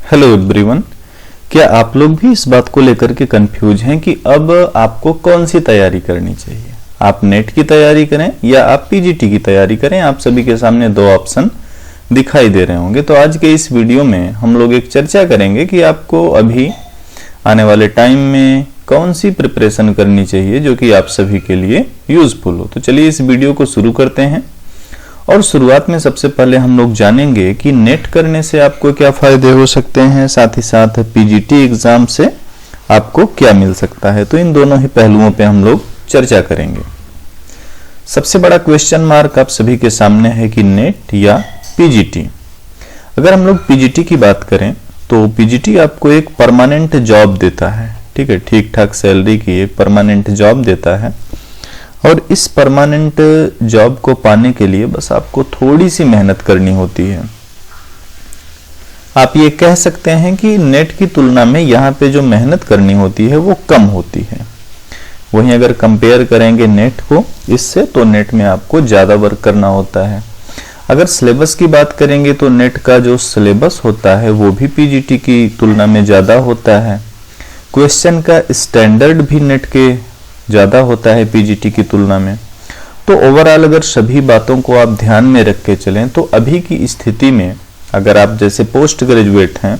Hello everyone. क्या आप लोग भी इस बात को लेकर के कंफ्यूज हैं कि अब आपको कौन सी तैयारी करनी चाहिए? आप नेट की तैयारी करें या आप पीजीटी की तैयारी करें? आप सभी के सामने दो ऑप्शन दिखाई दे रहे होंगे। तो आज के इस वीडियो में हम लोग एक चर्चा करेंगे कि आपको अभी आने वाले टाइम में कौन सी प्रिपरेशन करनी चाहिए जो कि आप सभी के लिए यूजफुल हो। तो चलिए इस वीडियो को शुरू करते हैं। और शुरुआत में सबसे पहले हम लोग जानेंगे कि नेट करने से आपको क्या फायदे हो सकते हैं, साथ ही साथ पीजीटी एग्जाम से आपको क्या मिल सकता है। तो इन दोनों ही पहलुओं पे हम लोग चर्चा करेंगे। सबसे बड़ा क्वेश्चन मार्क आप सभी के सामने है कि नेट या पीजीटी। अगर हम लोग पीजीटी की बात करें तो पीजीटी आपको एक परमानेंट जॉब देता है, ठीक है, ठीक ठाक सैलरी की एक परमानेंट जॉब देता है। और इस परमानेंट जॉब को पाने के लिए बस आपको थोड़ी सी मेहनत करनी होती है। आप ये कह सकते हैं कि नेट की तुलना में यहाँ पे जो मेहनत करनी होती है वो कम होती है। वहीं अगर कंपेयर करेंगे नेट को इससे, तो नेट में आपको ज्यादा वर्क करना होता है। अगर सिलेबस की बात करेंगे तो नेट का जो सिलेबस होता है वो भी पीजीटी की तुलना में ज्यादा होता है। क्वेश्चन का स्टैंडर्ड भी नेट के ज्यादा होता है पीजीटी की तुलना में। तो ओवरऑल अगर सभी बातों को आप ध्यान में रख के चलें तो अभी की स्थिति में अगर आप जैसे पोस्ट ग्रेजुएट हैं,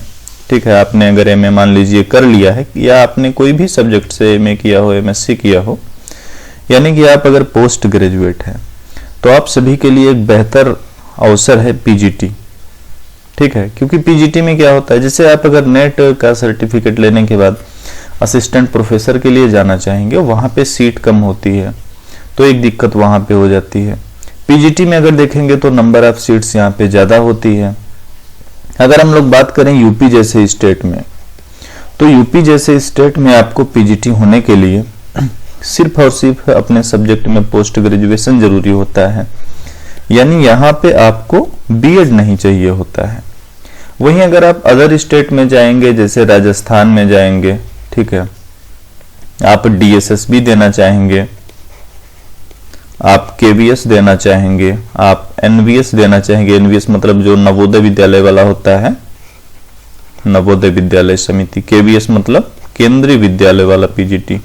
ठीक है, आपने अगर एमए मान लीजिए कर लिया है या आपने कोई भी सब्जेक्ट से एमए किया हो, एमएससी किया हो, यानी कि आप अगर पोस्ट ग्रेजुएट हैं तो आप सभी के लिए एक बेहतर अवसर है पीजीटी, ठीक है। क्योंकि पीजीटी में क्या होता है, जैसे आप अगर नेट का सर्टिफिकेट लेने के बाद असिस्टेंट प्रोफेसर के लिए जाना चाहेंगे, वहां पे सीट कम होती है तो एक दिक्कत वहां पे हो जाती है। पीजीटी में अगर देखेंगे तो नंबर ऑफ सीट्स यहाँ पे ज्यादा होती है। अगर हम लोग बात करें यूपी जैसे स्टेट में, तो यूपी जैसे स्टेट में आपको पीजीटी होने के लिए सिर्फ और सिर्फ अपने सब्जेक्ट में पोस्ट ग्रेजुएशन जरूरी होता है, यानी यहाँ पे आपको बीएड नहीं चाहिए होता है। वहीं अगर आप अदर स्टेट में जाएंगे, जैसे राजस्थान में जाएंगे, ठीक है, आप डीएसएस भी देना चाहेंगे, आप केवीएस देना चाहेंगे, आप एनवीएस देना चाहेंगे। एनवीएस मतलब जो नवोदय विद्यालय वाला होता है, नवोदय विद्यालय समिति। केवीएस मतलब केंद्रीय विद्यालय वाला पीजीटी,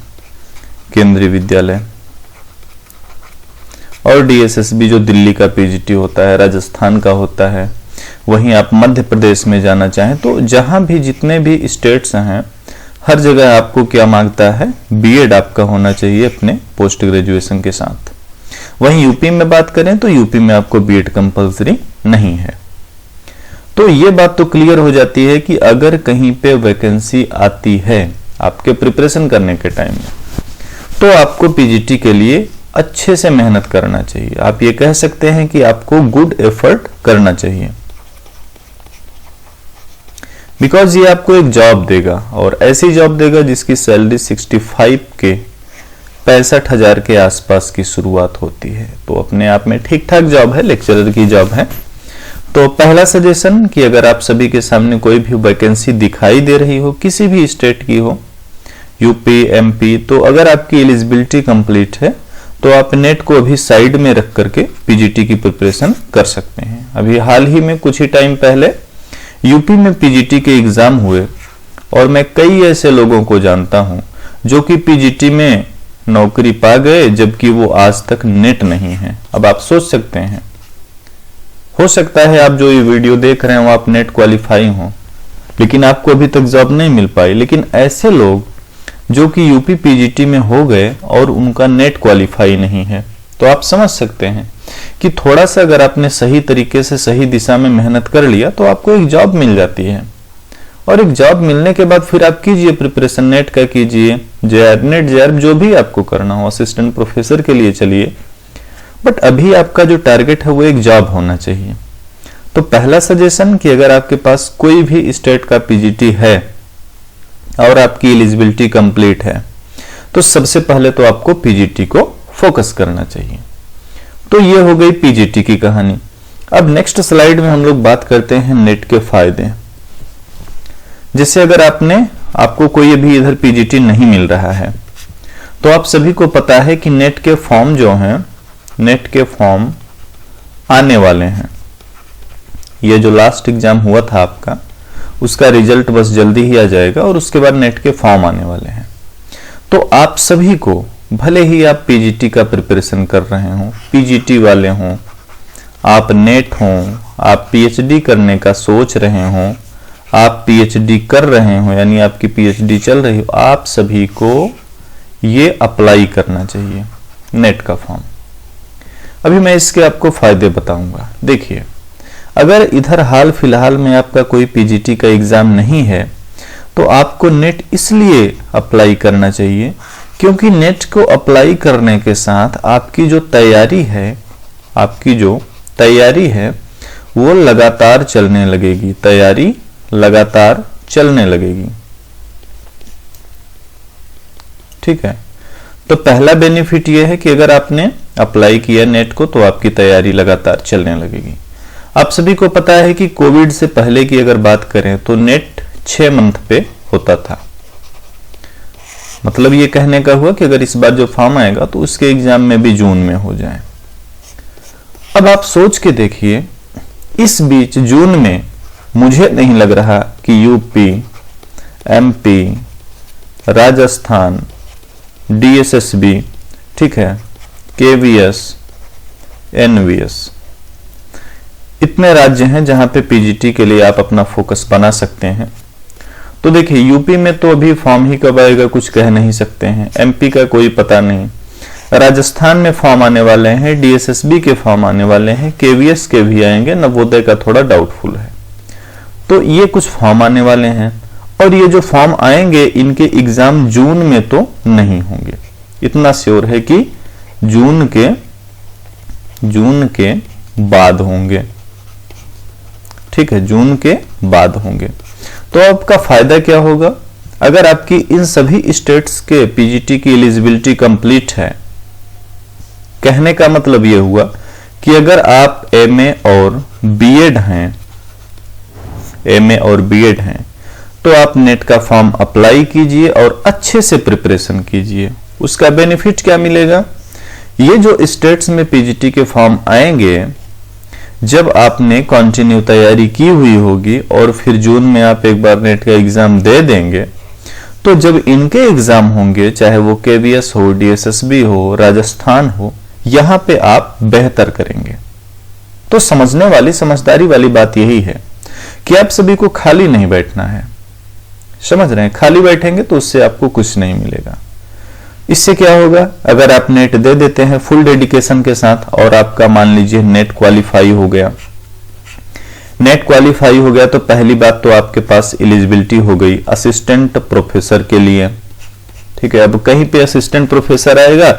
केंद्रीय विद्यालय। और डीएसएस भी जो दिल्ली का पीजीटी होता है, राजस्थान का होता है। वहीं आप मध्य प्रदेश में जाना चाहें तो जहां भी जितने भी स्टेट्स हैं हर जगह आपको क्या मांगता है, बीएड आपका होना चाहिए अपने पोस्ट ग्रेजुएशन के साथ। वहीं यूपी में बात करें तो यूपी में आपको बीएड कंपलसरी नहीं है। तो ये बात तो क्लियर हो जाती है कि अगर कहीं पे वैकेंसी आती है आपके प्रिपरेशन करने के टाइम में, तो आपको पीजीटी के लिए अच्छे से मेहनत करना चाहिए। आप ये कह सकते हैं कि आपको गुड एफर्ट करना चाहिए, बिकॉज ये आपको एक जॉब देगा और ऐसी जॉब देगा जिसकी सैलरी 65 के 65,000 के आसपास की शुरुआत होती है। तो अपने आप में ठीक ठाक जॉब है, लेक्चरर की जॉब है। तो पहला सजेशन कि अगर आप सभी के सामने कोई भी वैकेंसी दिखाई दे रही हो, किसी भी स्टेट की हो, यूपी, एमपी, तो अगर आपकी एलिजिबिलिटी कंप्लीट है तो आप नेट को अभी साइड में रख करके पीजीटी की प्रिपरेशन कर सकते हैं। अभी हाल ही में कुछ ही टाइम पहले यूपी में पीजीटी के एग्जाम हुए और मैं कई ऐसे लोगों को जानता हूं जो कि पीजीटी में नौकरी पा गए जबकि वो आज तक नेट नहीं है। अब आप सोच सकते हैं, हो सकता है आप जो ये वीडियो देख रहे हो आप नेट क्वालिफाई हो लेकिन आपको अभी तक जॉब नहीं मिल पाई। लेकिन ऐसे लोग जो कि यूपी पीजीटी में हो गए और उनका नेट क्वालिफाई नहीं है, तो आप समझ सकते हैं कि थोड़ा सा अगर आपने सही तरीके से सही दिशा में मेहनत कर लिया तो आपको एक जॉब मिल जाती है। और एक जॉब मिलने के बाद फिर आप कीजिए प्रिपरेशन, नेट का कीजिए, जेआर, नेट जेआर जो भी आपको करना हो, असिस्टेंट प्रोफेसर के लिए चलिए। बट अभी आपका जो टारगेट है वो एक जॉब होना चाहिए। तो पहला सजेशन कि अगर आपके पास कोई भी स्टेट का पीजीटी है और आपकी एलिजिबिलिटी कंप्लीट है तो सबसे पहले तो आपको पीजीटी को फोकस करना चाहिए। तो ये हो गई पीजीटी की कहानी। अब नेक्स्ट स्लाइड में हम लोग बात करते हैं नेट के फायदे। जैसे अगर आपको कोई अभी इधर पीजीटी नहीं मिल रहा है तो आप सभी को पता है कि नेट के फॉर्म जो हैं, नेट के फॉर्म आने वाले हैं। ये जो लास्ट एग्जाम हुआ था आपका उसका रिजल्ट बस जल्दी ही आ जाएगा और उसके बाद नेट के फॉर्म आने वाले हैं। तो आप सभी को, भले ही आप पीजीटी का प्रिपरेशन कर रहे हो, पीजीटी वाले हों, आप नेट हों, आप पीएचडी करने का सोच रहे हो, आप पीएचडी कर रहे हो यानी आपकी पीएचडी चल रही हो, आप सभी को ये अप्लाई करना चाहिए नेट का फॉर्म। अभी मैं इसके आपको फायदे बताऊंगा। देखिए, अगर इधर हाल फिलहाल में आपका कोई पीजीटी का एग्जाम नहीं है तो आपको नेट इसलिए अप्लाई करना चाहिए क्योंकि नेट को अप्लाई करने के साथ आपकी जो तैयारी है वो लगातार चलने लगेगी, तैयारी लगातार चलने लगेगी। ठीक है, तो पहला बेनिफिट ये है कि अगर आपने अप्लाई किया नेट को तो आपकी तैयारी लगातार चलने लगेगी। आप सभी को पता है कि कोविड से पहले की अगर बात करें तो नेट 6 मंथ पे होता था। मतलब ये कहने का हुआ कि अगर इस बार जो फॉर्म आएगा तो उसके एग्जाम में भी जून में हो जाए। अब आप सोच के देखिए, इस बीच जून में मुझे नहीं लग रहा कि यूपी, एमपी, राजस्थान, डीएसएसबी, ठीक है, केवीएस, एनवीएस, इतने राज्य हैं जहां पे पीजीटी के लिए आप अपना फोकस बना सकते हैं। तो देखिए, यूपी में तो अभी फॉर्म ही कब आएगा कुछ कह नहीं सकते हैं, एमपी का कोई पता नहीं, राजस्थान में फॉर्म आने वाले हैं, डीएसएसबी के फॉर्म आने वाले हैं, केवीएस के भी आएंगे, नवोदय का थोड़ा डाउटफुल है। तो ये कुछ फॉर्म आने वाले हैं और ये जो फॉर्म आएंगे इनके एग्जाम जून में तो नहीं होंगे, इतना श्योर है कि जून के बाद होंगे। ठीक है, जून के बाद होंगे। तो आपका फायदा क्या होगा? अगर आपकी इन सभी स्टेट्स के पीजीटी की एलिजिबिलिटी कंप्लीट है, कहने का मतलब यह हुआ कि अगर आप एमए और बीएड हैं तो आप नेट का फॉर्म अप्लाई कीजिए और अच्छे से प्रिपरेशन कीजिए। उसका बेनिफिट क्या मिलेगा? ये जो स्टेट्स में पीजीटी के फॉर्म आएंगे, जब आपने कंटिन्यू तैयारी की हुई होगी और फिर जून में आप एक बार नेट का एग्जाम दे देंगे, तो जब इनके एग्जाम होंगे, चाहे वो केवीएस हो, डीएसएसबी हो, राजस्थान हो, यहां पे आप बेहतर करेंगे। तो समझने वाली, समझदारी वाली बात यही है कि आप सभी को खाली नहीं बैठना है। समझ रहे हैं? खाली बैठेंगे तो उससे आपको कुछ नहीं मिलेगा। इससे क्या होगा? अगर आप नेट दे देते हैं फुल डेडिकेशन के साथ और आपका मान लीजिए नेट क्वालिफाई हो गया, तो पहली बात तो आपके पास एलिजिबिलिटी हो गई असिस्टेंट प्रोफेसर के लिए। ठीक है, अब कहीं पे असिस्टेंट प्रोफेसर आएगा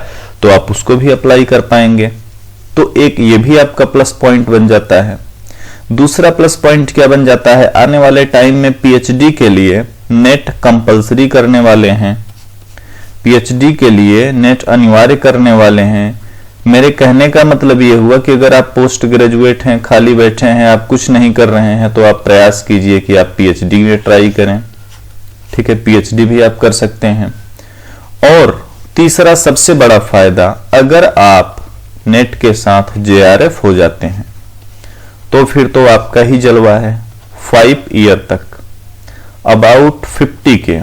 तो आप उसको भी अप्लाई कर पाएंगे, तो एक ये भी आपका प्लस पॉइंट बन जाता है। दूसरा प्लस पॉइंट क्या बन जाता है? आने वाले टाइम में पीएचडी के लिए नेट कंपलसरी करने वाले हैं, पीएचडी के लिए नेट अनिवार्य करने वाले हैं। मेरे कहने का मतलब यह हुआ कि अगर आप पोस्ट ग्रेजुएट हैं, खाली बैठे हैं, आप कुछ नहीं कर रहे हैं, तो आप प्रयास कीजिए कि आप पीएचडी में ट्राई करें। ठीक है, पीएचडी भी आप कर सकते हैं। और तीसरा सबसे बड़ा फायदा, अगर आप नेट के साथ जेआरएफ हो जाते हैं तो फिर तो आपका ही जलवा है। 5 ईयर तक अबाउट 50 के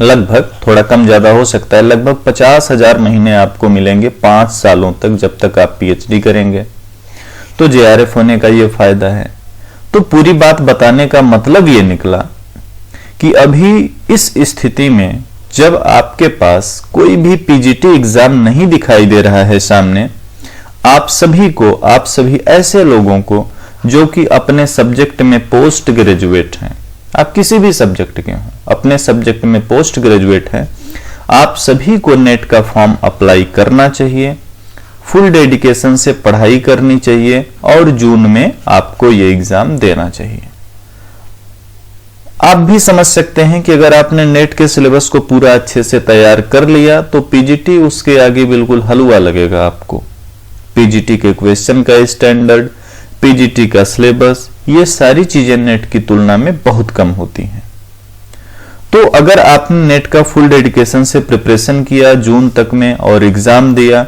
लगभग, थोड़ा कम ज्यादा हो सकता है, लगभग 50,000 महीने आपको मिलेंगे 5 सालों तक, जब तक आप पीएचडी करेंगे। तो जेआरएफ होने का ये फायदा है। तो पूरी बात बताने का मतलब ये निकला कि अभी इस स्थिति में जब आपके पास कोई भी पीजीटी एग्जाम नहीं दिखाई दे रहा है सामने, आप सभी ऐसे लोगों को जो कि अपने सब्जेक्ट में पोस्ट ग्रेजुएट हैं, आप किसी भी सब्जेक्ट के हों, अपने सब्जेक्ट में पोस्ट ग्रेजुएट हैं, आप सभी को नेट का फॉर्म अप्लाई करना चाहिए, फुल डेडिकेशन से पढ़ाई करनी चाहिए और जून में आपको ये एग्जाम देना चाहिए। आप भी समझ सकते हैं कि अगर आपने नेट के सिलेबस को पूरा अच्छे से तैयार कर लिया तो पीजीटी उसके आगे बिल्कुल हलवा लगेगा आपको। पीजीटी के क्वेश्चन का स्टैंडर्ड, पीजीटी का सिलेबस, ये सारी चीजें नेट की तुलना में बहुत कम होती हैं। तो अगर आपने नेट का फुल डेडिकेशन से प्रिपरेशन किया जून तक में और एग्जाम दिया,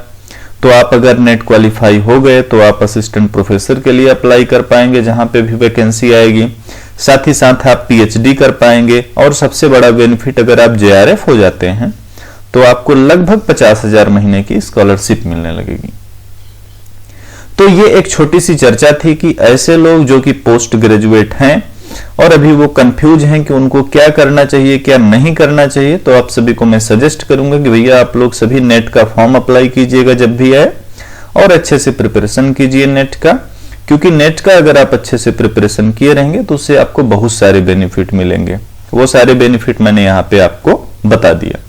तो आप अगर नेट क्वालिफाई हो गए तो आप असिस्टेंट प्रोफेसर के लिए अप्लाई कर पाएंगे जहां पे भी वैकेंसी आएगी। साथ ही साथ आप पीएचडी कर पाएंगे, और सबसे बड़ा बेनिफिट अगर आप जेआरएफ हो जाते हैं तो आपको लगभग 50,000 महीने की स्कॉलरशिप मिलने लगेगी। तो ये एक छोटी सी चर्चा थी कि ऐसे लोग जो कि पोस्ट ग्रेजुएट हैं और अभी वो कंफ्यूज हैं कि उनको क्या करना चाहिए क्या नहीं करना चाहिए, तो आप सभी को मैं सजेस्ट करूंगा कि भैया आप लोग सभी नेट का फॉर्म अप्लाई कीजिएगा जब भी आए, और अच्छे से प्रिपरेशन कीजिए नेट का, क्योंकि नेट का अगर आप अच्छे से प्रिपरेशन किए रहेंगे तो उससे आपको बहुत सारे बेनिफिट मिलेंगे। वो सारे बेनिफिट मैंने यहाँ पे आपको बता दिया।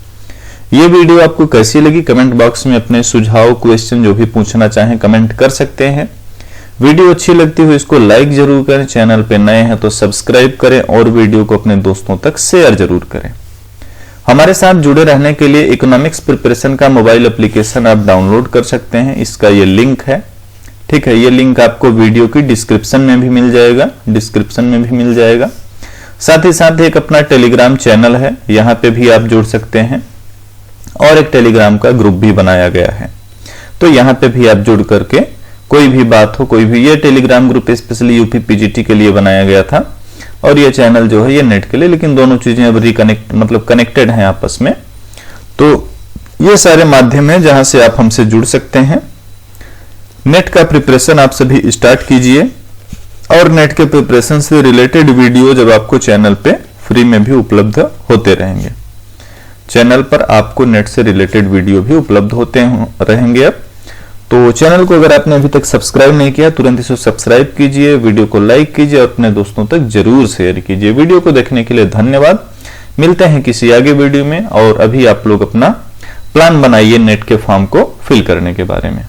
ये वीडियो आपको कैसी लगी कमेंट बॉक्स में अपने सुझाव क्वेश्चन जो भी पूछना चाहें कमेंट कर सकते हैं। वीडियो अच्छी लगती हो इसको लाइक जरूर करें, चैनल पे नए हैं तो सब्सक्राइब करें और वीडियो को अपने दोस्तों तक शेयर जरूर करें। हमारे साथ जुड़े रहने के लिए इकोनॉमिक्स प्रिपरेशन का मोबाइल एप्लीकेशन आप डाउनलोड कर सकते हैं, इसका ये लिंक है, ठीक है। ये लिंक आपको वीडियो की डिस्क्रिप्शन में भी मिल जाएगा, साथ ही साथ एक अपना टेलीग्राम चैनल है, यहाँ पे भी आप जुड़ सकते हैं, और एक टेलीग्राम का ग्रुप भी बनाया गया है, तो यहाँ पे भी आप जुड़ करके कोई भी बात हो, कोई भी, ये Telegram group specially UP PGT के लिए बनाया गया था, और ये चैनल जो है ये नेट के लिए, लेकिन दोनों चीजें अब कनेक्टेड हैं आपस में। तो ये सारे माध्यम है जहां से आप हमसे जुड़ सकते हैं। नेट का प्रिपरेशन आप सभी स्टार्ट कीजिए, और नेट के प्रिपरेशन से रिलेटेड वीडियो जब आपको चैनल पे फ्री में भी उपलब्ध होते रहेंगे। चैनल पर आपको नेट से रिलेटेड वीडियो भी उपलब्ध होते रहेंगे अब। तो चैनल को अगर आपने अभी तक सब्सक्राइब नहीं किया तुरंत इसे सब्सक्राइब कीजिए, वीडियो को लाइक कीजिए और अपने दोस्तों तक जरूर शेयर कीजिए। वीडियो को देखने के लिए धन्यवाद। मिलते हैं किसी आगे वीडियो में, और अभी आप लोग अपना प्लान बनाइए नेट के फॉर्म को फिल करने के बारे में।